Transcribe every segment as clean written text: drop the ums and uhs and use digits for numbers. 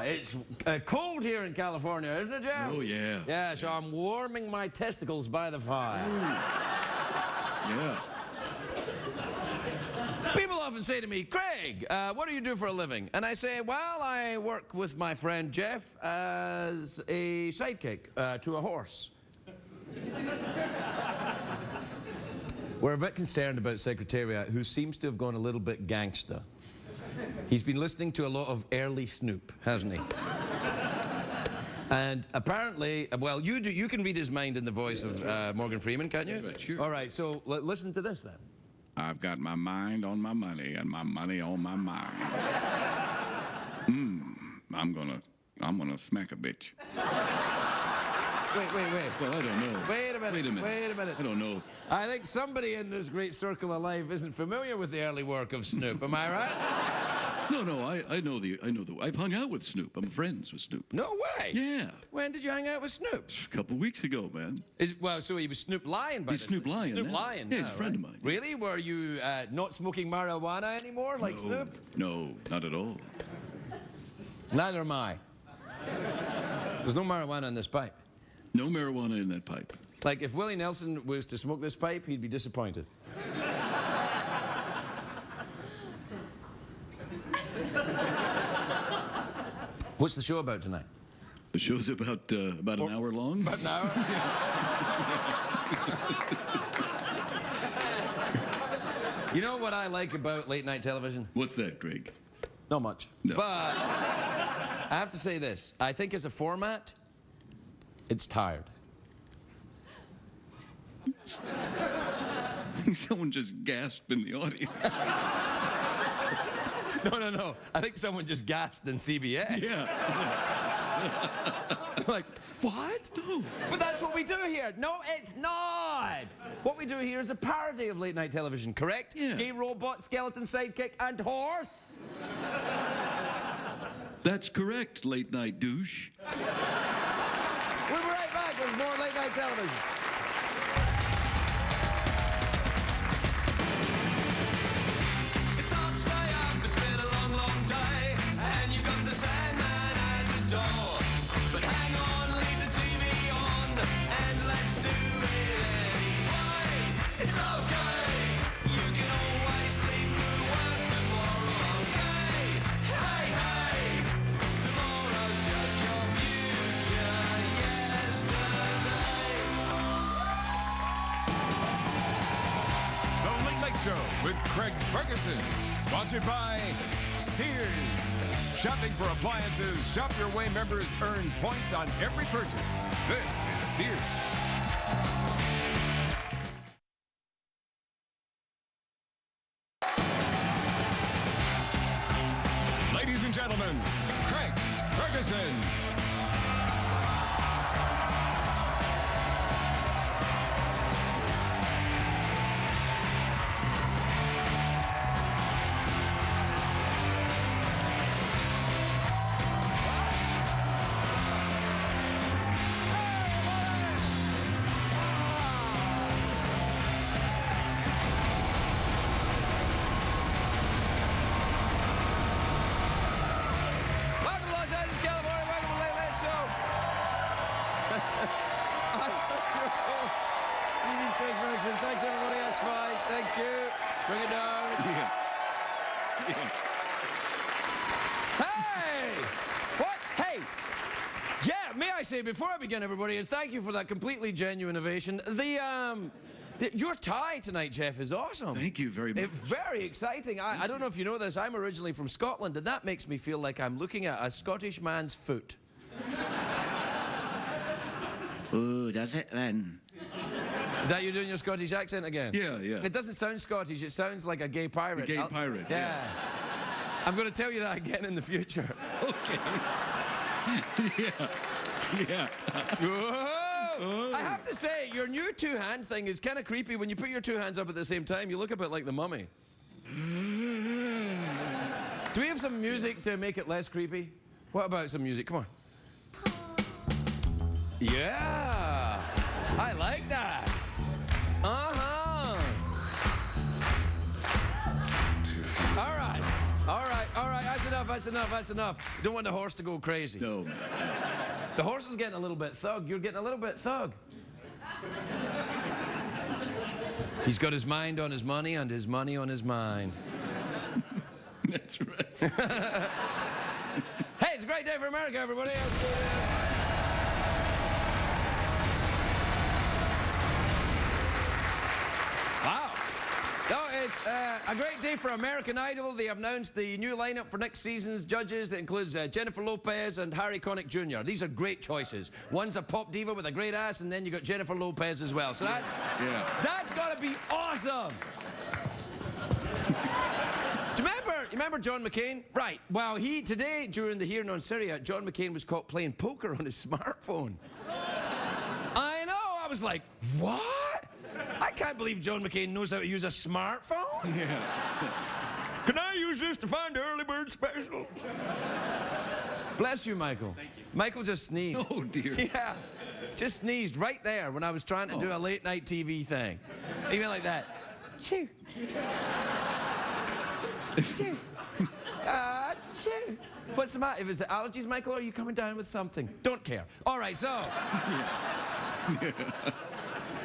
It's cold here in California, isn't it, Jeff? Oh, yeah. Yeah, so I'm warming my testicles by the fire. Yeah. People often say to me, Craig, what do you do for a living? And I say, well, I work with my friend Jeff as a sidekick to a horse. We're a bit concerned about Secretariat, who seems to have gone a little bit gangster. He's been listening to a lot of early Snoop, hasn't he? And apparently, well, you can read his mind in the voice of Morgan Freeman, can't you? That's right, sure. All right, so listen to this then. I've got my mind on my money and my money on my mind. I'm gonna smack a bitch. Wait. Well, I don't know. Wait a minute. I don't know. I think somebody in this great circle of life isn't familiar with the early work of Snoop. Am I right? No, I know the. I've hung out with Snoop. I'm friends with Snoop. No way. Yeah. When did you hang out with Snoop? A couple weeks ago, man. Well, so he was Snoop Lion, He's Snoop Lion. Snoop now. Lion. Yeah, he's now, a friend right? of mine. Really? Were you not smoking marijuana anymore, like Snoop? No, not at all. Neither am I. There's no marijuana in this pipe. No marijuana in that pipe. Like, if Willie Nelson was to smoke this pipe, he'd be disappointed. What's the show about tonight? The show's about an hour long. About an hour? You know what I like about late night television? What's that, Greg? Not much. No. But I have to say this. I think as a format, it's tired. Someone just gasped in the audience. No. I think someone just gasped in CBS. Yeah. Like, what? No. But that's what we do here. No, it's not. What we do here is a parody of late night television, correct? Yeah. Gay robot, skeleton sidekick, and horse. That's correct, late night douche. We'll be right back with more late night television. It's hard to stay up, it's been a long, long day, and you've got the Sandman at the door. But hang on, leave the TV on, and let's do it anyway. It's okay, you can always sleep through work tomorrow, okay? Hey, tomorrow's just your future yesterday. The Late Late Show with Craig Ferguson, sponsored by Sears. Shopping for appliances, Shop Your Way members earn points on every purchase. This is Sears. Ladies and gentlemen, Craig Ferguson. Welcome to Los Angeles, California. Welcome to Late Late Show. I'm your host, TV's Craig Ferguson. Thanks, everybody. That's fine. Thank you. Bring it down. Hey! What? Hey! Jeff, may I say, before I begin, everybody, and thank you for that completely genuine ovation, your tie tonight, Jeff, is awesome. Thank you very much. It's very exciting. I don't know if you know this, I'm originally from Scotland, and that makes me feel like I'm looking at a Scottish man's foot. Oh, does it then? Is that you doing your Scottish accent again? Yeah. It doesn't sound Scottish, it sounds like a gay pirate. A gay pirate, Yeah. I'm going to tell you that again in the future. Okay. Yeah. Whoa! I have to say, your new two-hand thing is kind of creepy. When you put your two hands up at the same time, you look a bit like the Mummy. Do we have some music to make it less creepy? What about some music? Come on. Yeah! I like that. Uh-huh. All right. that's enough. You don't want the horse to go crazy. No, man. The horse is getting a little bit thug. You're getting a little bit thug. He's got his mind on his money and his money on his mind. That's right. Hey, it's a great day for America, everybody. Wow. No, it's a great day for American Idol. They have announced the new lineup for next season's judges. That includes Jennifer Lopez and Harry Connick Jr. These are great choices. One's a pop diva with a great ass, and then you got Jennifer Lopez as well. So that's got to be awesome. Do you remember John McCain? Right. Well, today, during the hearing on Syria, John McCain was caught playing poker on his smartphone. I know. I was like, what? I can't believe John McCain knows how to use a smartphone. Yeah. Can I use this to find the early bird special? Bless you, Michael. Thank you. Michael just sneezed. Oh, dear. Yeah. Just sneezed right there when I was trying to do a late night TV thing. He went like that. Chew. Chew. Chew. What's the matter? If it's allergies, Michael, or are you coming down with something? Don't care. All right, so.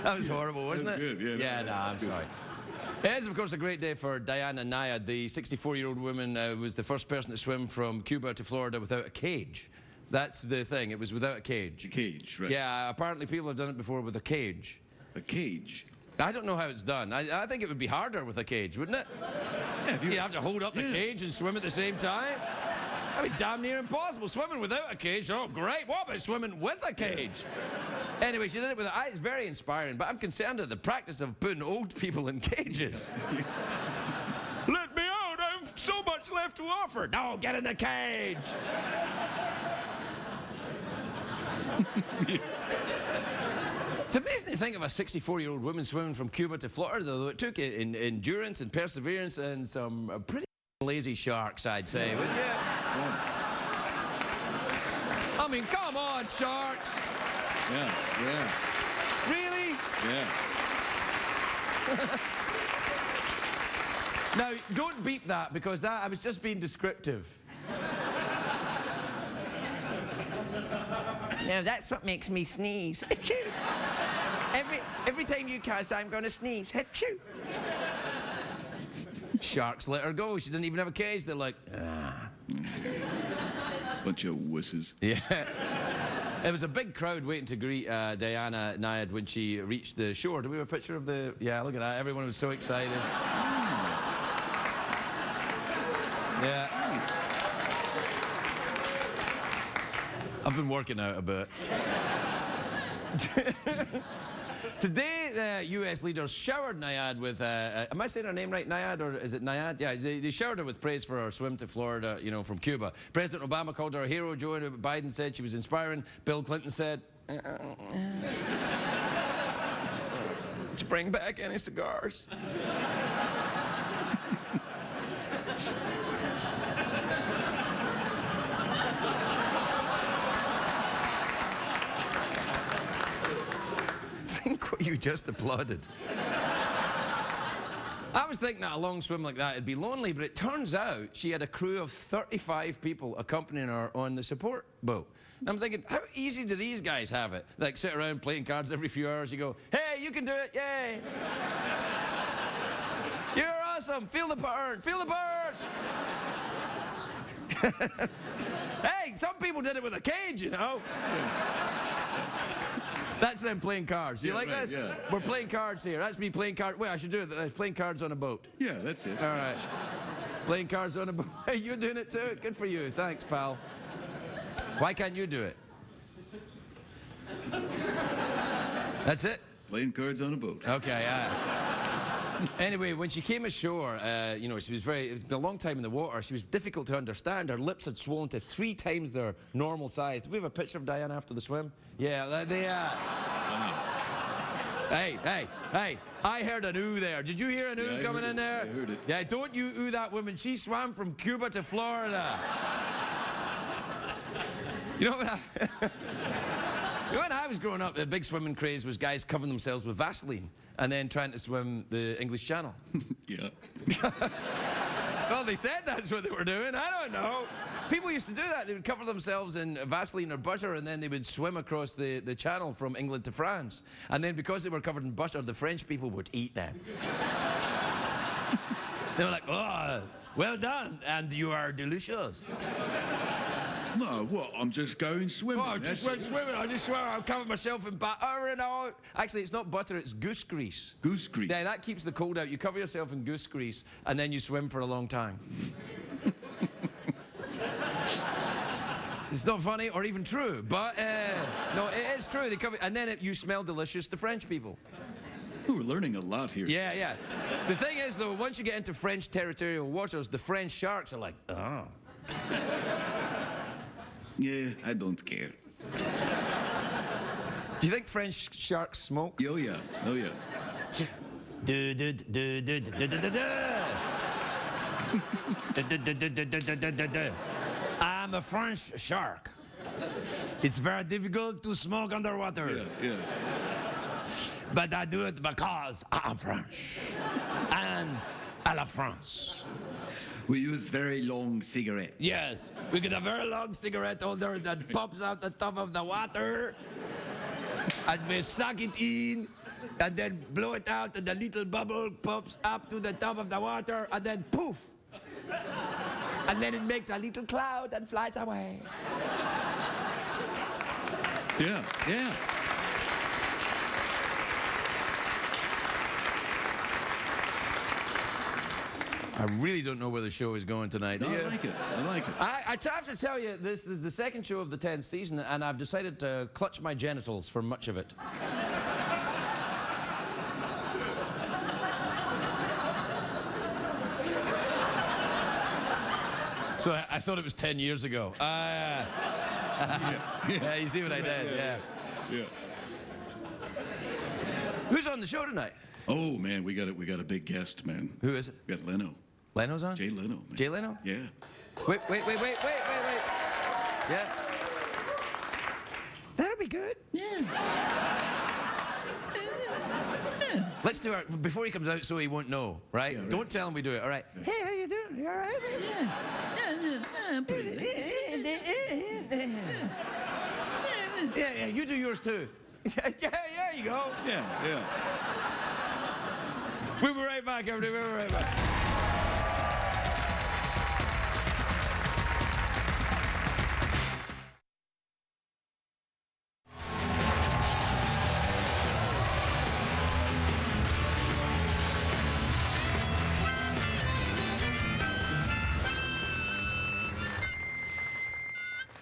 That was horrible, wasn't it? Good, yeah. Yeah, no, I'm sorry. It is, of course, a great day for Diana Nyad. The 64-year-old woman was the first person to swim from Cuba to Florida without a cage. That's the thing. It was without a cage. A cage, right? Yeah, apparently people have done it before with a cage. A cage? I don't know how it's done. I think it would be harder with a cage, wouldn't it? Yeah, You'd have to hold up the cage and swim at the same time. That'd be damn near impossible. Swimming without a cage, oh great. What about swimming with a cage? Anyway, she did it with it. It's very inspiring, but I'm concerned at the practice of putting old people in cages. Let me out, I've so much left to offer. No, get in the cage. It's amazing to think of a 64-year-old woman swimming from Cuba to Florida, though. It took endurance and perseverance and some pretty lazy sharks, I'd say, wouldn't you? I mean, come on, sharks. Yeah. Really? Yeah. Now, don't beep that, because I was just being descriptive. No, that's what makes me sneeze. Achoo! Every time you cast, I'm going to sneeze. Achoo! Sharks let her go. She didn't even have a cage. They're like, ah. Bunch of wusses. Yeah. There was a big crowd waiting to greet Diana Nyad when she reached the shore. Do we have a picture of the... Yeah, look at that. Everyone was so excited. Yeah. I've been working out a bit. Today, the U.S. leaders showered Nyad with, am I saying her name right, Nyad, or is it Nyad? Yeah, they showered her with praise for her swim to Florida, from Cuba. President Obama called her a hero. Joe Biden said she was inspiring. Bill Clinton said, did you bring back any cigars? Think what you just applauded. I was thinking that a long swim like that would be lonely, but it turns out she had a crew of 35 people accompanying her on the support boat. And I'm thinking, how easy do these guys have it? Like, sit around playing cards every few hours, you go, hey, you can do it, yay! You're awesome, feel the burn, feel the burn! Hey, some people did it with a cage, That's them playing cards. Do you like right, this? Yeah. We're playing cards here. That's me playing cards. Wait, I should do it. That's playing cards on a boat. Yeah, that's it. All right. Playing cards on a boat. Hey, you're doing it too? Good for you. Thanks, pal. Why can't you do it? That's it? Playing cards on a boat. Okay, Anyway, when she came ashore, she was it's been a long time in the water. She was difficult to understand. Her lips had swollen to 3 times their normal size. Do we have a picture of Diana after the swim? Yeah, Hey, I heard an ooh there. Did you hear an ooh coming in there? I heard it. Yeah, don't you ooh that woman. She swam from Cuba to Florida. You know what when I was growing up, the big swimming craze was guys covering themselves with Vaseline and then trying to swim the English Channel. Yeah. Well, they said that's what they were doing. I don't know. People used to do that. They would cover themselves in Vaseline or butter, and then they would swim across the channel from England to France. And then because they were covered in butter, the French people would eat them. They were like, oh, well done, and you are delicious. No, what? I'm just going swimming. Oh, I just went swimming. I just swear I'll cover myself in butter and all. Actually, it's not butter, it's goose grease. Goose grease. Yeah, that keeps the cold out. You cover yourself in goose grease, and then you swim for a long time. It's not funny or even true, but no, it is true. They cover, and then you smell delicious to French people. We're learning a lot here. Yeah, yeah. The thing is, though, once you get into French territorial waters, the French sharks are like, oh. Yeah, I don't care. Do you think French sharks smoke? Oh, yeah. Oh, yeah. I'm a French shark. It's very difficult to smoke underwater. Yeah, yeah. But I do it because I'm French. And à la France. We use very long cigarettes. Yes, we get a very long cigarette holder that pops out the top of the water. And we suck it in, and then blow it out, and the little bubble pops up to the top of the water, and then poof. And then it makes a little cloud and flies away. Yeah, yeah. I really don't know where the show is going tonight. No, I like it. I like it. I have to tell you, this is the second show of the 10th season, and I've decided to clutch my genitals for much of it. So I thought it was 10 years ago. Yeah, you see what I did? Yeah. Yeah. Who's on the show tonight? Oh man, we got a big guest, man. Who is it? We got Leno. Leno's on? Jay Leno. Man. Jay Leno? Yeah. Wait. Yeah. That'll be good. Yeah. Let's do it before he comes out so he won't know, right? Yeah, right. Don't tell him we do it, all right? Hey, how you doing? You all right? Yeah, you do yours too. Yeah, you go. Yeah, yeah. We'll be right back, everybody. We'll be right back.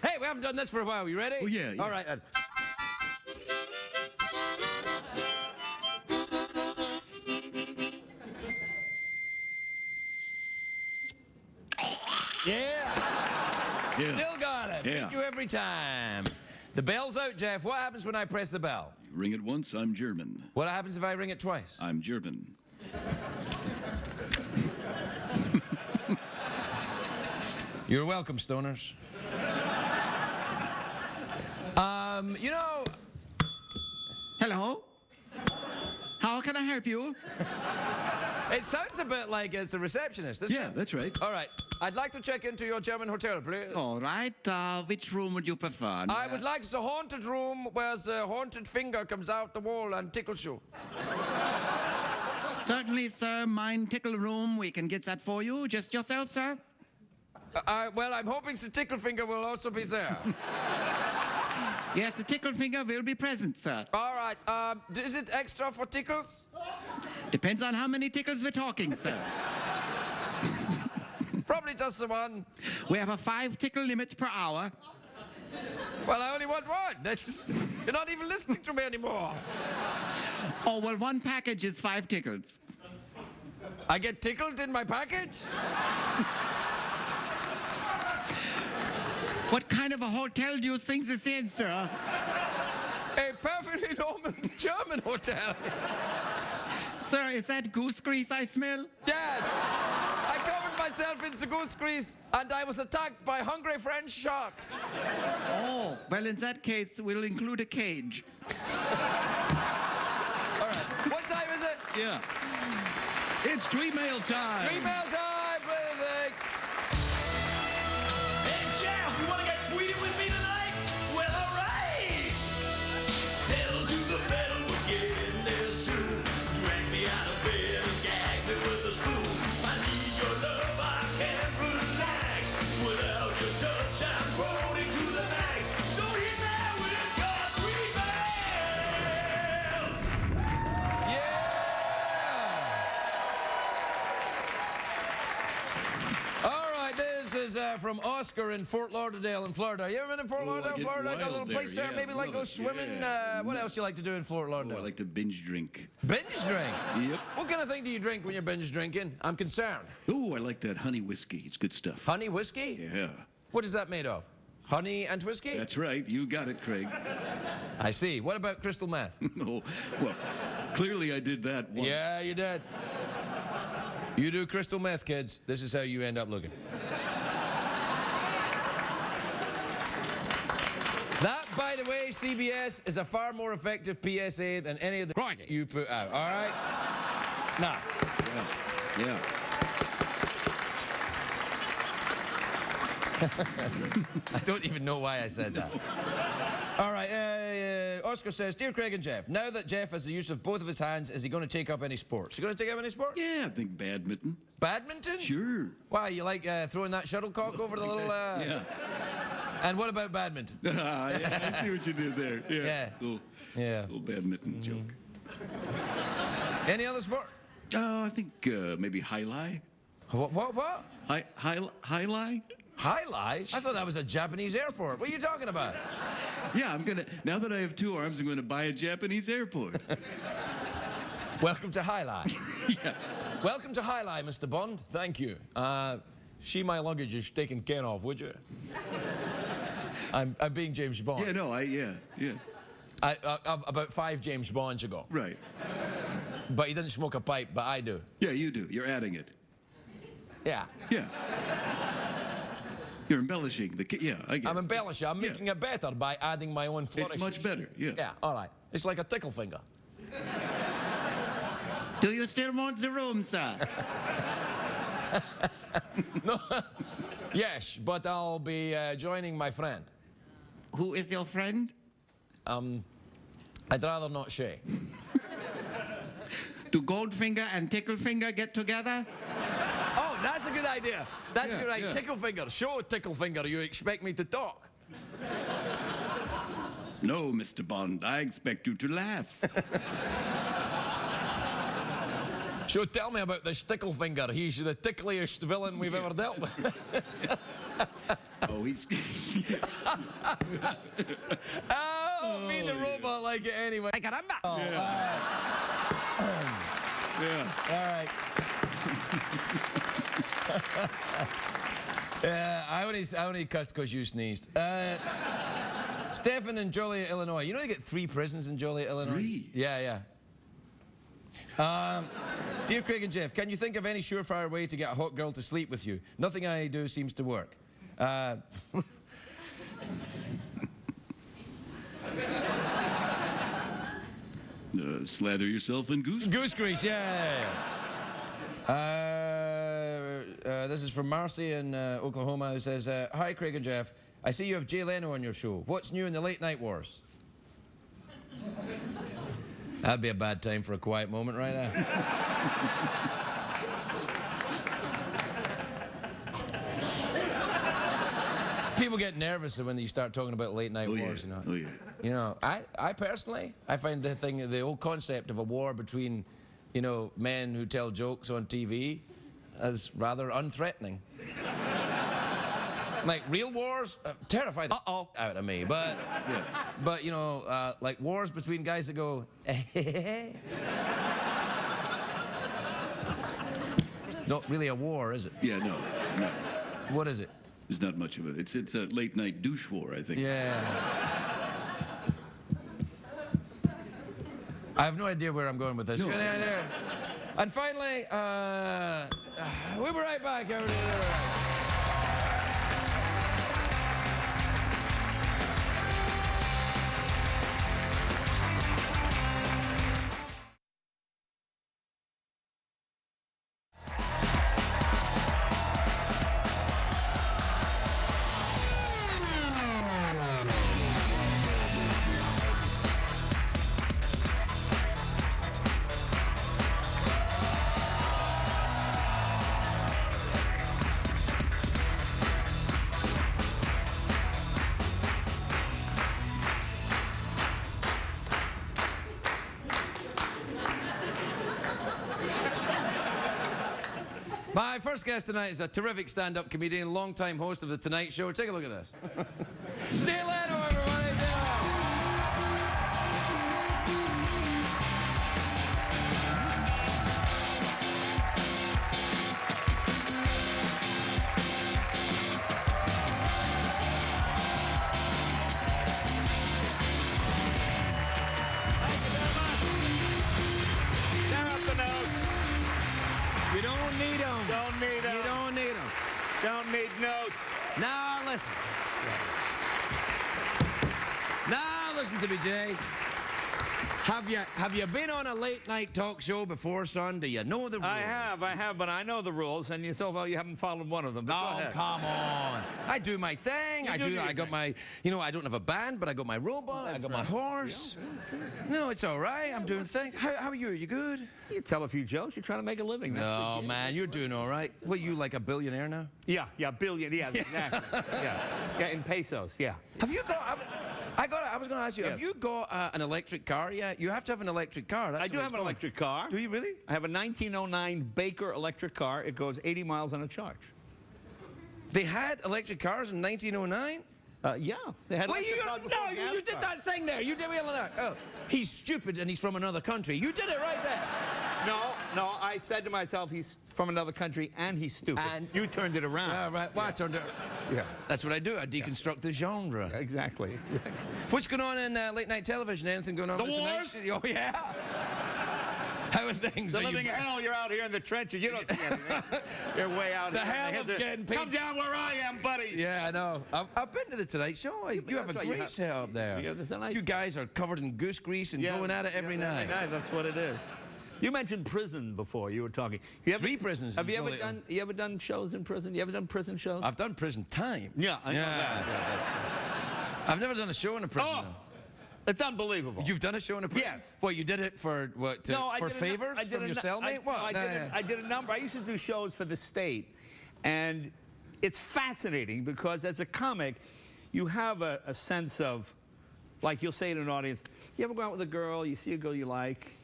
Hey, we haven't done this for a while. You ready? Oh, yeah. All right, then. Yeah. Still got it. Yeah. Beat you every time. The bell's out, Jeff. What happens when I press the bell? Ring it once, I'm German. What happens if I ring it twice? I'm German. You're welcome, stoners. You know... Hello? How can I help you? It sounds a bit like it's a receptionist, doesn't Yeah, it? that's right. All right. I'd like to check into your German hotel, please. All right. Which room would you prefer? I would like the haunted room where the haunted finger comes out the wall and tickles you. Certainly, sir. Mine tickle room. We can get that for you. Just yourself, sir? Well, I'm hoping the tickle finger will also be there. Yes, the tickle finger will be present, sir. All right. Is it extra for tickles? Depends on how many tickles we're talking, sir. Probably just the one. We have a 5 tickle limit per hour. Well, I only want one. You're not even listening to me anymore. Oh, well, one package is 5 tickles. I get tickled in my package? What kind of a hotel do you think this is, sir? A perfectly normal German hotel. Sir, is that goose grease I smell? Yes. I covered myself in the goose grease, and I was attacked by hungry French sharks. Oh, well, in that case, we'll include a cage. All right. What time is it? Yeah. It's Tweetmail time. Tweetmail time, please. from Oscar in Fort Lauderdale in Florida. You ever been in Fort Oh, I Lauderdale, get Florida? Got a wild little there, place there? yeah, Maybe like love go it, swimming? yeah. What else do you like to do in Fort Oh, Lauderdale? I like to binge drink. Binge drink? Yep. What kind of thing do you drink when you're binge drinking? I'm concerned. Oh, I like that honey whiskey. It's good stuff. Honey whiskey? Yeah. What is that made of? Honey and whiskey? That's right. You got it, Craig. I see. What about crystal meth? Oh, well, clearly I did that once. Yeah, you did. You do crystal meth, kids. This is how you end up looking. That, by the way, CBS, is a far more effective PSA than any of the you put out, all right? Now. Yeah. I don't even know why I said that. All right, Oscar says, Dear Craig and Jeff, now that Jeff has the use of both of his hands, is he going to take up any sports? You going to take up any sport? Yeah, I think badminton. Badminton? Sure. Why, you like throwing that shuttlecock over the little... Yeah. And what about badminton? Yeah, I see what you did there. Yeah. Yeah. Little, Yeah. little badminton joke. Any other sport? Oh, I think maybe high-lie. What? High-lie? High-lie? I thought that was a Japanese airport. What are you talking about? Yeah, now that I have two arms, I'm gonna buy a Japanese airport. Welcome to High-lie. Yeah. Welcome to High-lie, Mr. Bond. Thank you. See my luggage is taken care of, would you? I'm being James Bond. Yeah, no, yeah. About 5 James Bonds ago. Right. But he didn't smoke a pipe, but I do. Yeah, you do. You're adding it. Yeah. Yeah. You're embellishing yeah, I get I'm it. embellishing. I'm Yeah. making it better by adding my own flourishes. It's much better, yeah. Yeah, all right. It's like a tickle finger. Do you still want the room, sir? No. Yes, but I'll be joining my friend. Who is your friend? I'd rather not say. Do Goldfinger and Ticklefinger get together? Oh, that's a good idea. That's a Yeah, good idea. yeah. Tickle finger. Show tickle finger. You expect me to talk? No, Mr. Bond, I expect you to laugh. So tell me about this tickle finger. He's the tickliest villain we've ever dealt with. Oh, he's... Oh, me and the robot like it anyway. Caramba! Oh, Yeah. all right. I only cussed because you sneezed. Stephen in Joliet, Illinois. You know you get 3 prisons in Joliet, Illinois? 3? Yeah. Dear Craig and Jeff, can you think of any surefire way to get a hot girl to sleep with you? Nothing I do seems to work. Slather yourself in goose. Goose grease, yeah. This is from Marcy in Oklahoma, who says, Hi, Craig and Jeff. I see you have Jay Leno on your show. What's new in the late night wars? That'd be a bad time for a quiet moment right now. People get nervous when you start talking about late night wars, you know. Oh, yeah. You know, I personally, I find the old concept of a war between, you know, men who tell jokes on TV as rather unthreatening. Like real wars, terrify the out of me. But, Yeah. but you know, like wars between guys that go, not really a war, is it? Yeah, no. What is it? There's not much of it. It's a late night douche war, I think. Yeah. I have no idea where I'm going with this. No. And finally, we'll be right back, everybody. My first guest tonight is a terrific stand-up comedian, longtime host of The Tonight Show. Take a look at this. Jay Leno, everybody. Jay Leno. You don't need them. Don't need them. You don't need them. Don't need notes. Now listen. Now listen to me, Jay. Have you been on a late night talk show before, son? Do you know the rules? I have, but I know the rules, and so far you haven't followed one of them. But go Oh, ahead. come on. I do my thing. I got my, I don't have a band, but I got my robot. I got my horse. No, it's all right. I'm doing things. How are you? Are you good? You tell a few jokes. You're trying to make a living. That's No, the gig. man, you're doing all right. What, you like a billionaire now? Yeah, billion. Yeah, exactly. yeah, in pesos. Yeah. Have you got... I was going to ask you, Yes. have you got an electric car yet? You have to have an electric car. That's I the do way have it's an going. electric car. Do you really? I have a 1909 Baker electric car. It goes 80 miles on a charge. They had electric cars in 1909? Yeah, they had. Well, electric cars before gas you did cars. that thing there. You did me on that. Oh, he's stupid and he's from another country. You did it right there. No, I said to myself, he's from another country and he's stupid. And- you turned it around. All right. Well, I turned it. Yeah. That's what I do. I deconstruct the genre. Exactly. What's going on in late night television? Anything going on? The with Tonight wars? Show? Oh yeah. How are things? The Are you- living hell, you're out here in the trenches. You don't see anything. You're way out The here. hell of getting paid. Come down where I am, buddy. Yeah, I know. I've been to the Tonight Show. You have a that's right, you great have- setup there. Yeah, there's a nice- You guys are covered in goose grease and going at it every night. That's what it is. You mentioned prison before. You were talking. You ever, 3 prisons Have in you ever Joliet. done? You ever done shows in prison? You ever done prison shows? I've done prison time. yeah, I know that. I've never done a show in a prison. Oh, though. it's unbelievable. You've done a show in a prison? Yes. Well, you did it for what? For favors from your cellmate? What? I did a number. I used to do shows for the state, and it's fascinating because as a comic, you have a sense of, like you'll say to an audience, you ever go out with a girl, you see a girl you like,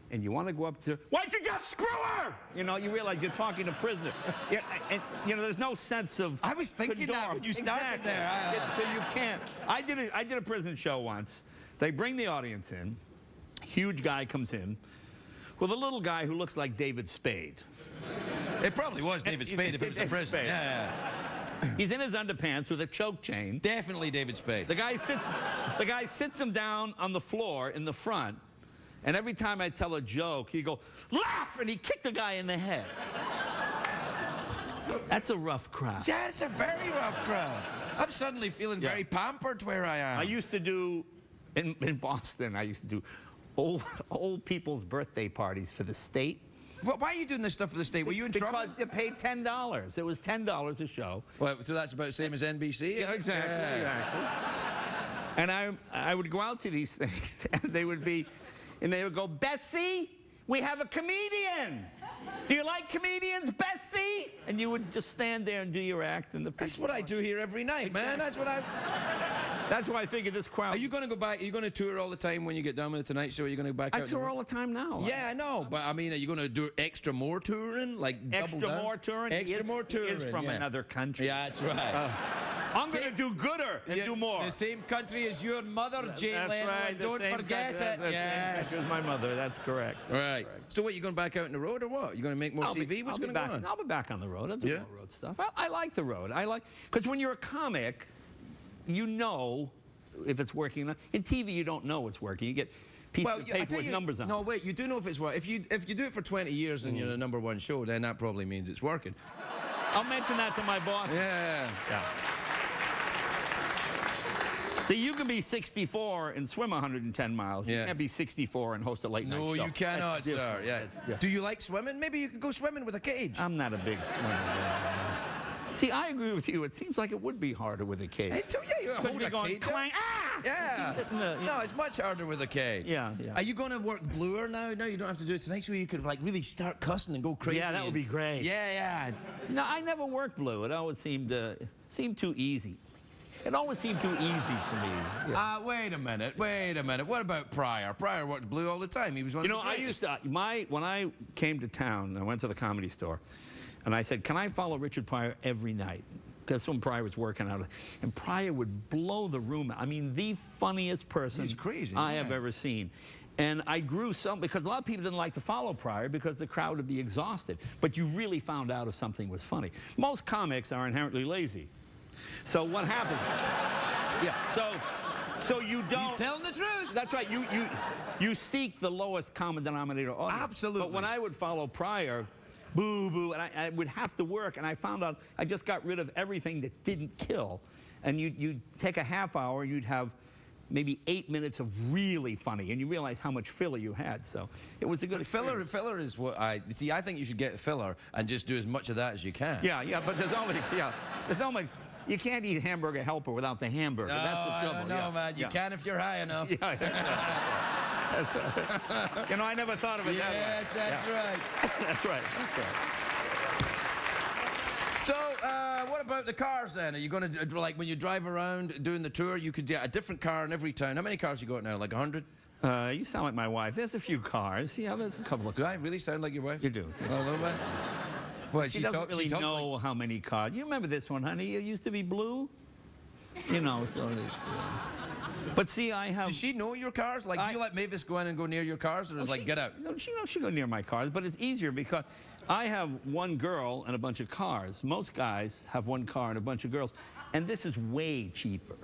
and you want to go up to her, why'd you just screw her? You know, you realize you're talking to a prisoner. Yeah, and there's no sense of I was thinking that when you started Exactly. there. So you can't. I did a prison show once. They bring the audience in. Huge guy comes in with a little guy who looks like David Spade. It probably was David Spade if it was a David prison. Spade. Yeah. He's in his underpants with a choke chain. Definitely David Spade. The guy sits him down on the floor in the front, and every time I tell a joke, he go, laugh, and he kicked the guy in the head. That's a rough crowd. Yeah, it's a very rough crowd. I'm suddenly feeling Yeah. very pampered where I am. I used to do, in Boston, I used to do old people's birthday parties for the state. Why are you doing this stuff for the state? Were you in trouble? Because it paid $10. It was $10 a show. Well, so that's about the same as NBC? Yeah, exactly. And I would go out to these things, and they would go, Bessie, we have a comedian. Do you like comedians, Bessie? And you would just stand there and do your act, and the people. That's what I do here every night, man. That's what I... That's why I figured this crowd. Are you going to go back? Are you going to tour all the time when you get done with the Tonight Show? Are you going to go back I out? tour all the time now. Yeah, I know. But I mean, are you going to do extra more touring? Like double Extra down? more touring. Extra more touring. He is from yeah. another country. Yeah, that's right. I'm going to do gooder and Yeah, do more. The same country as your mother, Jay That's Leno. right. And the don't same forget country- it. the same Yes. country as my mother. That's correct. Right. So what, you going back out on the road or what? You going to make more TV? What's going to go on? I'll be back on the road. I'll do Yeah? more road stuff. I like the road. Because when you're a comic, you know if it's working. In TV, you don't know it's working. You get pieces of I paper tell with you- numbers on. No, wait. You do know if it's working. If you do it for 20 years and you're the #1 show, then that probably means it's working. I'll mention that to my boss. Yeah. See, you can be 64 and swim 110 miles. You Yeah. can't be 64 and host a late night show. No, you cannot, That's sir. different. Yeah. That's different. Do you like swimming? Maybe you could go swimming with a cage. I'm not a big swimmer. See, I agree with you. It seems like it would be harder with a cage. Hey, you Could hold be a going cage. clang, ah! Yeah. No, No, it's much harder with a cage. Yeah, yeah. Are you going to work bluer now? No, you don't have to do it tonight. So you could like really start cussing and go crazy. Yeah, that would be great. Yeah. No, I never worked blue. It always seemed too easy. It always seemed too easy to me. Yeah. Wait a minute. What about Pryor? Pryor worked blue all the time. He was one You of know, the I greatest. used to, when I came to town, I went to the Comedy Store. And I said, can I follow Richard Pryor every night? Because when Pryor was working out. And Pryor would blow the room out. I mean, the funniest person He's crazy, I have ever seen. And I grew some, because a lot of people didn't like to follow Pryor because the crowd would be exhausted. But you really found out if something was funny. Most comics are inherently lazy. So what happens? So you don't. He's telling the truth. That's right. You seek the lowest common denominator audience. Absolutely. But when I would follow Pryor, boo, boo, and I would have to work, and I found out I just got rid of everything that didn't kill. And you'd take a half hour, you'd have maybe 8 minutes of really funny, and you realize how much filler you had. So it was a good experience. Filler is what I see. I think you should get filler and just do as much of that as you can. Yeah, but there's only, you can't eat hamburger helper without the hamburger. No, That's the trouble. No, man. You can if you're high enough. That's right. You know, I never thought of it that way. Yes, that's right. That's right. So, what about the cars then? Are you going to, like, when you drive around doing the tour, you could get a different car in every town? How many cars you got now? Like 100? You sound like my wife. There's a few cars. Yeah, there's a couple of Do I really sound like your wife? You do. Oh, a little bit? Well, She doesn't really know how many cars. You remember this one, honey? It used to be blue. You know, so. But see, I have. Does she know your cars? Like, do you let Mavis go in and go near your cars, or is like, get out? No, she knows she go near my cars, but it's easier because I have one girl and a bunch of cars. Most guys have one car and a bunch of girls, and this is way cheaper.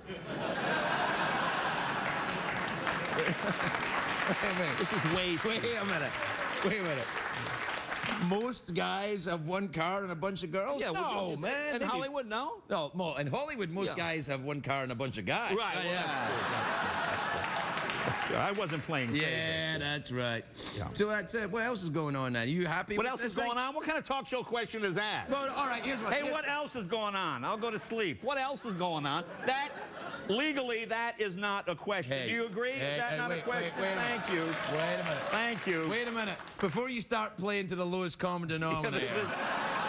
This is way cheaper. Wait a minute. Most guys have one car and a bunch of girls? Yeah, no, man. In Hollywood, no? No, in Hollywood, most guys have one car and a bunch of guys. Right. That's true. I wasn't playing. Yeah, that's right. Yeah. So that's it. What else is going on now? Are you happy What with else this is going on? What kind of talk show question is that? Well, all right, here's what. Hey, what else is going on? I'll go to sleep. What else is going on? That, legally, that is not a question. Hey, Do you agree? hey, Is that hey, not wait, a question? wait a Thank you. Wait a minute. Thank you. Wait a minute. Before you start playing to the lowest common denominator.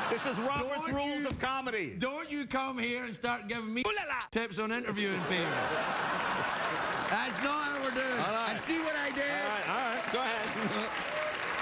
This is Robert's Rules of Comedy. Don't you come here and start giving me tips on interviewing people. That's not how we're doing. All right. And see what I did? All right. Go ahead.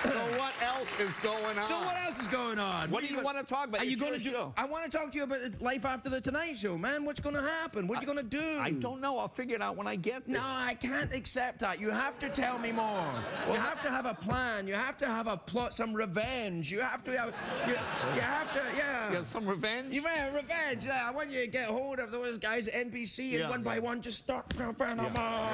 So what else is going on? So what else is going on? What do you want to talk about? Are you It's going your to do? show. I want to talk to you about life after the Tonight Show, man. What's going to happen? What are you going to do? I don't know. I'll figure it out when I get there. No, I can't accept that. You have to tell me more. You have to have a plan. You have to have a plot, some revenge. You have to have. You have to, yeah. You have some revenge? Yeah, revenge. Yeah, I want you to get hold of those guys at NBC and one by one just start popping them off.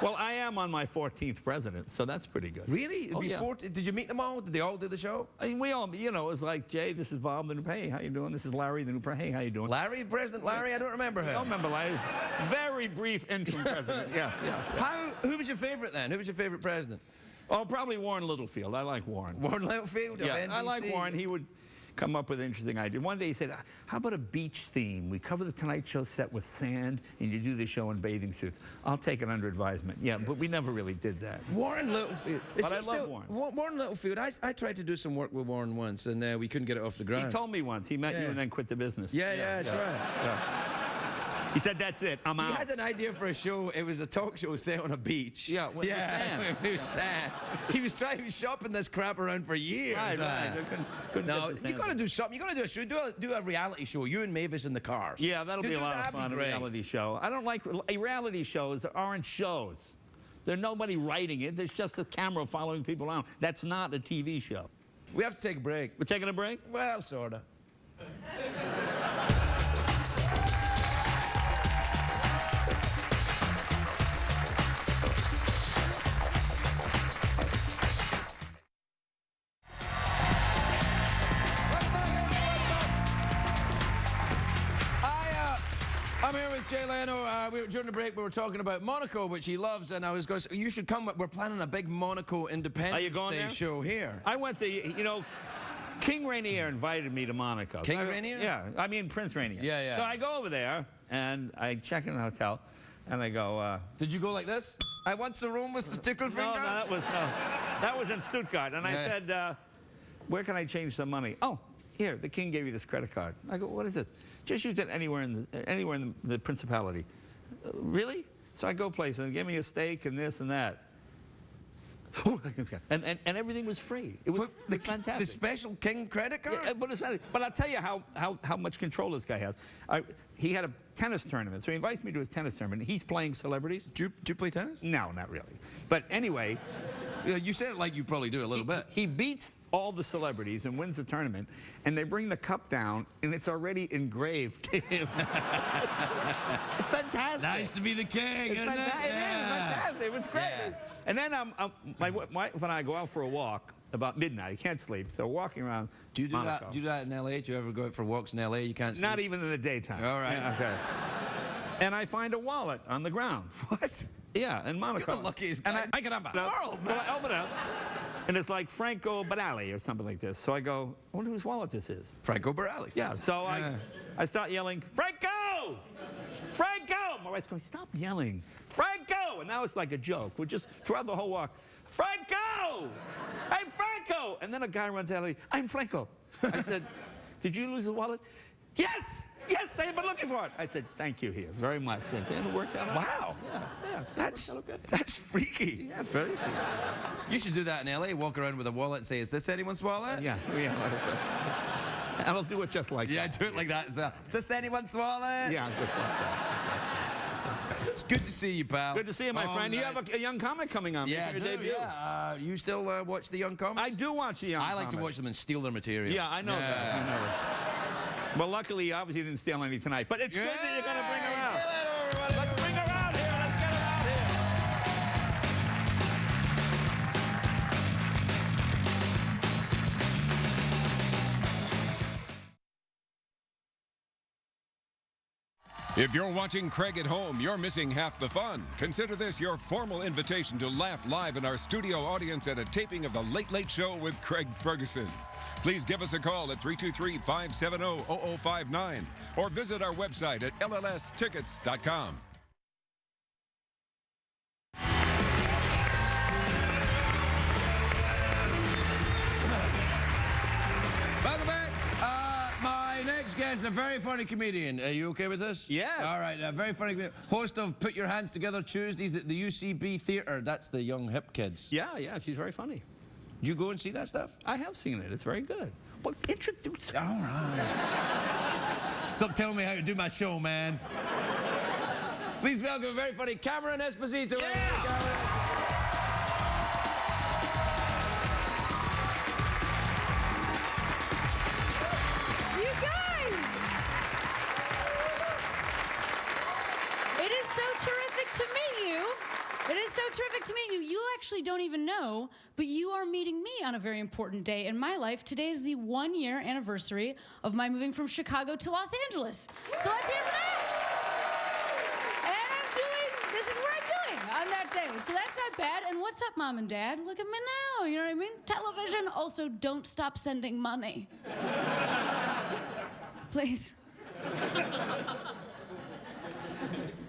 Well, I am on my 14th president, so that's pretty good. Really? Oh, yeah. Did you meet them all? Did they all do the show? I mean, we all, you know, it was like, Jay, this is Bob, the new, hey, how you doing? This is Larry, the new, hey, how you doing? Larry, President Larry? I don't remember him. I don't remember Larry. Very brief interim president, yeah. Who was your favorite then? Who was your favorite president? Oh, probably Warren Littlefield. I like Warren. Warren Littlefield of NBC? I like Warren. He would come up with interesting ideas. One day he said, how about a beach theme? We cover the Tonight Show set with sand, and you do the show in bathing suits. I'll take it under advisement. Yeah, but we never really did that. Warren Littlefield. But I love Warren. Warren Littlefield, I tried to do some work with Warren once, and we couldn't get it off the ground. He told me once. He met you and then quit the business. Yeah, that's right. Yeah. He said, that's it, I'm out. He had an idea for a show. It was a talk show set on a beach. Yeah, with the sand. It was sand. He was shopping this crap around for years. Right. Couldn't No, get the you got to sand. do something. You got to do a show. Do a reality show. You and Mavis in the cars. Yeah, that'll be a lot of that'd be fun, a great. reality show. I don't like reality shows. There aren't shows. There's nobody writing it. There's just a camera following people around. That's not a TV show. We have to take a break. We're taking a break? Well, sort of. I'm here with Jay Leno. During the break, we were talking about Monaco, which he loves, and I was going to say, you should come. We're planning a big Monaco Independence Day show here. I went to, you know, King Rainier invited me to Monaco. King Rainier? Yeah, I mean Prince Rainier. Yeah. So I go over there, and I check in the hotel, and I go, Did you go like this? I want the room with the stickle finger? No, that was in Stuttgart. And I said, where can I change some money? Oh, here, the king gave you this credit card. I go, what is this? Just use it anywhere in the principality. Really? So I go places and give me a steak and this and that. and everything was free. It was fantastic. The special King credit card? Yeah, but it's not, but I'll tell you how much control this guy has. He had a tennis tournament, so he invites me to his tennis tournament. He's playing celebrities. Do you play tennis? No, not really. But anyway, You said it like you probably do a little bit. he beats all the celebrities and wins the tournament, and they bring the cup down, and it's already engraved to him. It's fantastic. Nice to be the king, It's isn't it? fantastic. It is fantastic. It was great. Yeah. And then my wife and I go out for a walk about midnight. I can't sleep, so walking around. Do you do Monaco. that? Do you do that in L.A.? Do you ever go out for walks in L.A.? You can't sleep? Not even in the daytime. All right. Yeah, okay. And I find a wallet on the ground. What? Yeah, in Monaco. You're the luckiest guy in the world, Well, I open it up, and it's like Franco Batali or something like this. So I go, I wonder whose wallet this is. Franco Barelli. Yeah, so I start yelling, Franco! Franco! My wife's going, stop yelling. Franco! And now it's like a joke. We're just, throughout the whole walk, Franco! Hey, Franco! And then a guy runs out of me, I'm Franco. I said, did you lose the wallet? Yes! Yes, I've been looking for it. I said, thank you here very much. And it worked out. Wow. Yeah. That's freaky. Yeah, very freaky. You should do that in L.A. Walk around with a wallet and say, is this anyone's wallet? Yeah. And I'll do it just like Yeah, that. do it like that as well. Is this anyone's wallet? Yeah, just like that. It's good to see you, pal. Good to see you, my friend. You have a young comic coming on. Yeah, I Making your do, debut. yeah. You still watch the young comics? I do watch the young I like to comics. watch them and steal their material. Yeah, I know that. I know that. Well, luckily, obviously, you didn't steal any tonight. But it's good that you're going to bring her out. Let's bring her out here. Let's get her out here. If you're watching Craig at home, you're missing half the fun. Consider this your formal invitation to laugh live in our studio audience at a taping of The Late Late Show with Craig Ferguson. Please give us a call at 323-570-0059 or visit our website at llstickets.com. Welcome back. My next guest is a very funny comedian. Are you okay with this? Yeah. All right, a very funny comedian. Host of Put Your Hands Together Tuesdays at the UCB Theatre. That's the young hip kids. Yeah, she's very funny. Did you go and see that stuff? I have seen it. It's very good. Well, introduce her. All right. Stop telling me how to do my show, man. Please welcome a very funny Cameron Esposito. Yeah. You guys! It is so terrific to meet you. It is so terrific to meet you. You actually don't even know, but you are meeting me on a very important day in my life. Today is the 1-year anniversary of my moving from Chicago to Los Angeles. So let's hear for that. And this is what I'm doing on that day. So that's not bad. And what's up, Mom and Dad? Look at me now, you know what I mean? Television. Also, don't stop sending money. Please.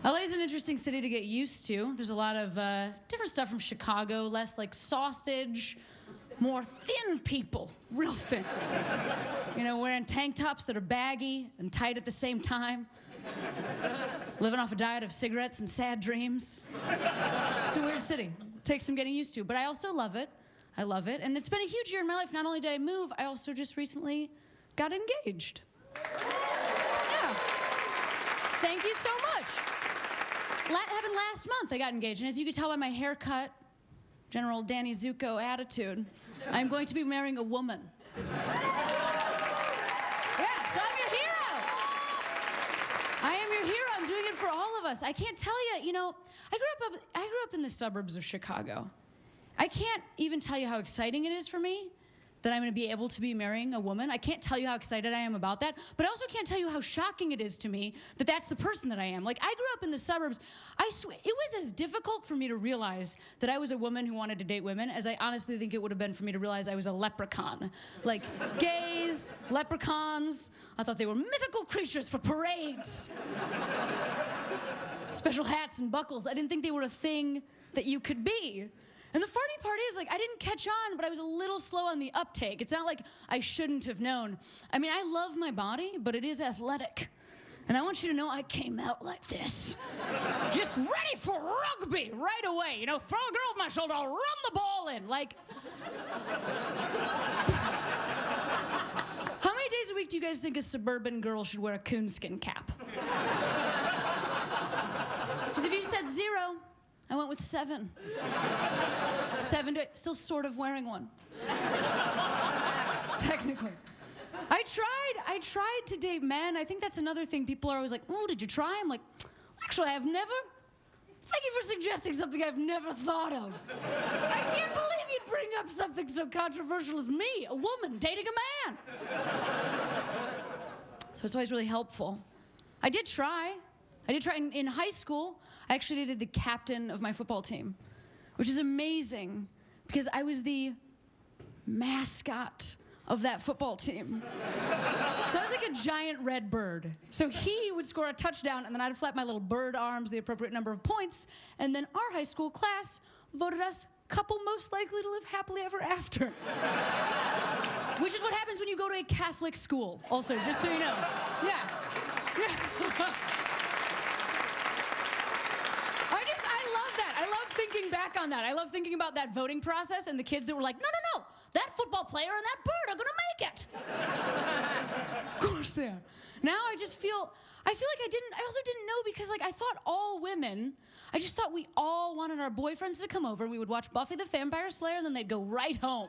LA is an interesting city to get used to. There's a lot of different stuff from Chicago, less like sausage, more thin people, real thin. You know, wearing tank tops that are baggy and tight at the same time. Living off a diet of cigarettes and sad dreams. It's a weird city. Takes some getting used to, but I also love it. I love it, and it's been a huge year in my life. Not only did I move, I also just recently got engaged. Yeah. Thank you so much. Happened last month, I got engaged, and as you can tell by my haircut, General Danny Zuko attitude, I'm going to be marrying a woman. Yeah, so I'm your hero. I am your hero. I'm doing it for all of us. I can't tell you, I grew up in the suburbs of Chicago. I can't even tell you how exciting it is for me that I'm going to be able to be marrying a woman. I can't tell you how excited I am about that, but I also can't tell you how shocking it is to me that that's the person that I am. Like, I grew up in the suburbs. I swear, it was as difficult for me to realize that I was a woman who wanted to date women as I honestly think it would have been for me to realize I was a leprechaun. Like, gays, leprechauns, I thought they were mythical creatures for parades. Special hats and buckles. I didn't think they were a thing that you could be. And the funny part is, I didn't catch on, but I was a little slow on the uptake. It's not like I shouldn't have known. I mean, I love my body, but it is athletic. And I want you to know I came out like this. Just ready for rugby right away. You know, throw a girl off my shoulder, I'll run the ball in. Like, how many days a week do you guys think a suburban girl should wear a coonskin cap? Because if you said 0, I went with 7. 7 to still sort of wearing one. Technically. I tried to date men. I think that's another thing. People are always like, oh, did you try? I'm like, actually, I have never. Thank you for suggesting something I've never thought of. I can't believe you'd bring up something so controversial as me, a woman dating a man. So it's always really helpful. I did try in high school. I actually dated the captain of my football team, which is amazing because I was the mascot of that football team. So I was like a giant red bird. So he would score a touchdown, and then I'd flap my little bird arms the appropriate number of points, and then our high school class voted us couple most likely to live happily ever after. Which is what happens when you go to a Catholic school, also, just so you know. Yeah. I love that. I love thinking back on that. I love thinking about that voting process and the kids that were like, no, that football player and that bird are gonna make it. Of course they are. Now I feel like I also didn't know because like I thought all women, I just thought we all wanted our boyfriends to come over and we would watch Buffy the Vampire Slayer and then they'd go right home.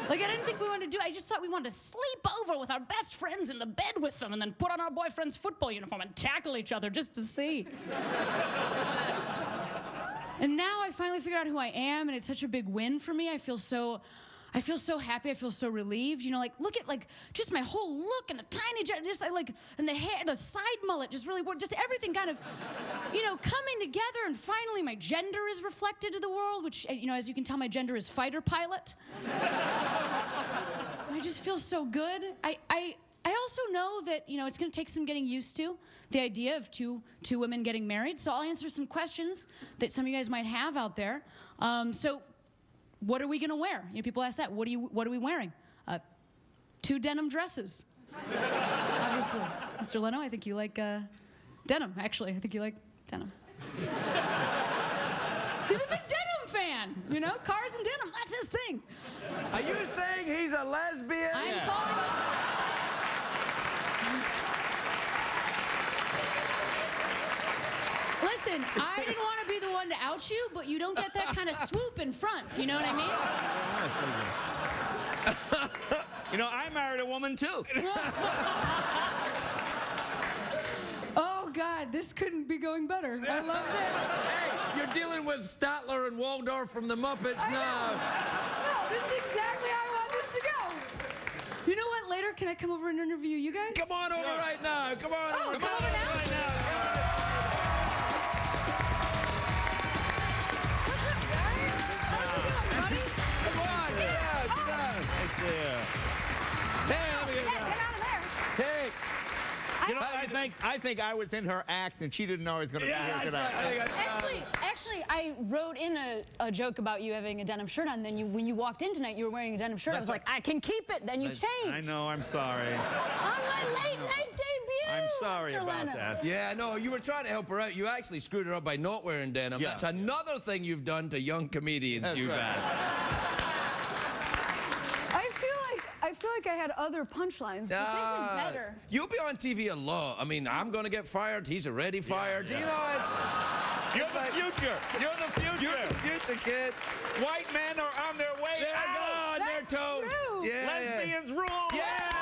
Like I didn't think we wanted to do, I just thought we wanted to sleep over with our best friends in the bed with them and then put on our boyfriend's football uniform and tackle each other just to see. And now I finally figured out who I am and it's such a big win for me. I feel so happy. I feel so relieved. You know, like look at like just my whole look and a tiny, just like and the hair, the side mullet just really worked. Just everything kind of, you know, coming together. And finally, my gender is reflected to the world. Which, you know, as you can tell, my gender is fighter pilot. I just feel so good. I also know that, you know, it's going to take some getting used to, the idea of two women getting married. So I'll answer some questions that some of you guys might have out there. So what are we going to wear? You know, people ask that. What are we wearing? 2 denim dresses. Obviously. Mr. Leno, I think you like denim, actually. I think you like denim. He's a big denim fan, you know? Cars and denim, that's his thing. Are you saying he's a lesbian? I'm calling... Listen, I didn't want to be the one to out you, but you don't get that kind of swoop in front, you know what I mean? You know, I married a woman too. Oh, God, this couldn't be going better. I love this. Hey, you're dealing with Statler and Waldorf from the Muppets now. No, this is exactly how I want this to go. You know what? Later, can I come over and interview you guys? Come on over right now. Come on over. Come over now? Right now. Come on, get out. Right there. Hey, let me get it Get down. out of there. Hey. You know, I think I was in her act and she didn't know I was going to be here that's today. right. Actually, I wrote in a joke about you having a denim shirt on. Then when you walked in tonight, you were wearing a denim shirt. I was like, I can keep it. Then you changed. I know, I'm sorry. On my late night debut. I'm sorry Mr. about Leno. that. Yeah, no, you were trying to help her out. You actually screwed her up by not wearing denim. Yeah. That's another thing you've done to young comedians, That's you've right. had. I feel like I had other punchlines, but this is better. You'll be on TV a lot. I mean, I'm going to get fired. He's already fired. yeah. You know, it's... You're the future. You're the future. You're the future, kid. White men are on their way They're out. gone. They're That's toast. true. Yeah, Lesbians rule. Yeah.